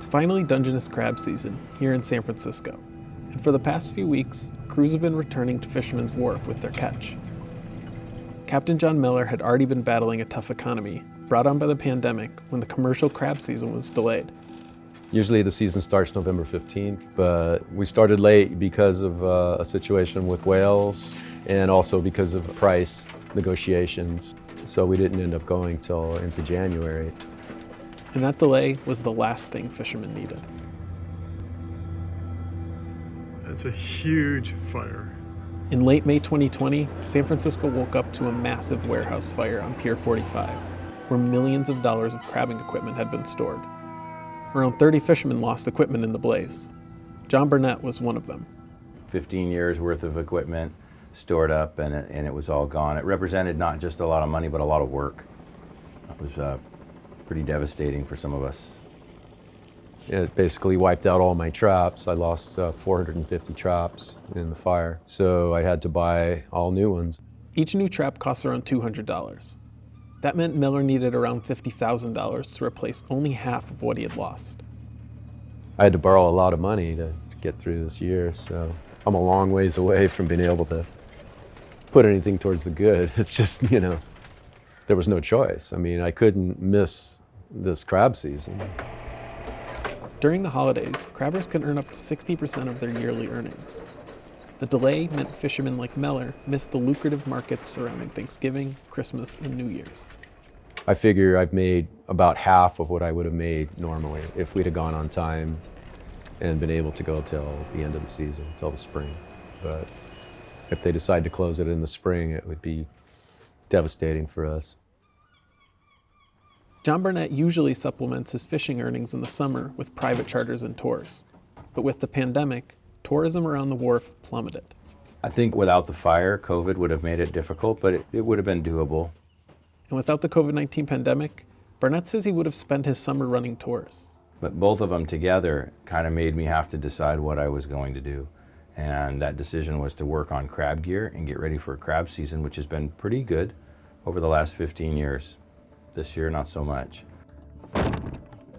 It's finally Dungeness crab season here in San Francisco, and for the past few weeks, crews have been returning to Fisherman's Wharf with their catch. Captain John Miller had already been battling a tough economy, brought on by the pandemic when the commercial crab season was delayed. Usually the season starts November 15th, but we started late because of a situation with whales and also because of price negotiations. So we didn't end up going till into January. And that delay was the last thing fishermen needed. It's a huge fire. In late May 2020, San Francisco woke up to a massive warehouse fire on Pier 45, where millions of dollars of crabbing equipment had been stored. Around 30 fishermen lost equipment in the blaze. John Barnett was one of them. 15 years worth of equipment stored up, and it was all gone. It represented not just a lot of money, but a lot of work. It was pretty devastating for some of us. It basically wiped out all my traps. I lost 450 traps in the fire, so I had to buy all new ones. Each new trap costs around $200. That meant Miller needed around $50,000 to replace only half of what he had lost. I had to borrow a lot of money to get through this year, so I'm a long ways away from being able to put anything towards the good. It's just, there was no choice. I mean, I couldn't miss this crab season. During the holidays, crabbers can earn up to 60% of their yearly earnings. The delay meant fishermen like Miller missed the lucrative markets surrounding Thanksgiving, Christmas, and New Year's. I figure I've made about half of what I would have made normally if we'd have gone on time and been able to go till the end of the season, till the spring. But if they decide to close it in the spring, it would be devastating for us. John Barnett usually supplements his fishing earnings in the summer with private charters and tours. But with the pandemic, tourism around the wharf plummeted. I think without the fire, COVID would have made it difficult, but it would have been doable. And without the COVID-19 pandemic, Barnett says he would have spent his summer running tours. But both of them together kind of made me have to decide what I was going to do. And that decision was to work on crab gear and get ready for a crab season, which has been pretty good over the last 15 years. This year, not so much.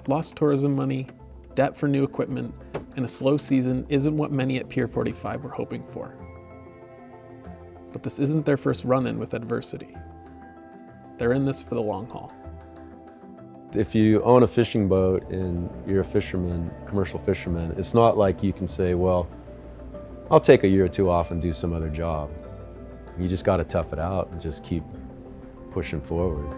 Lost tourism money, debt for new equipment, and a slow season isn't what many at Pier 45 were hoping for. But this isn't their first run-in with adversity. They're in this for the long haul. If you own a fishing boat and you're a fisherman, commercial fisherman, it's not like you can say, well, I'll take a year or two off and do some other job. You just got to tough it out and just keep pushing forward.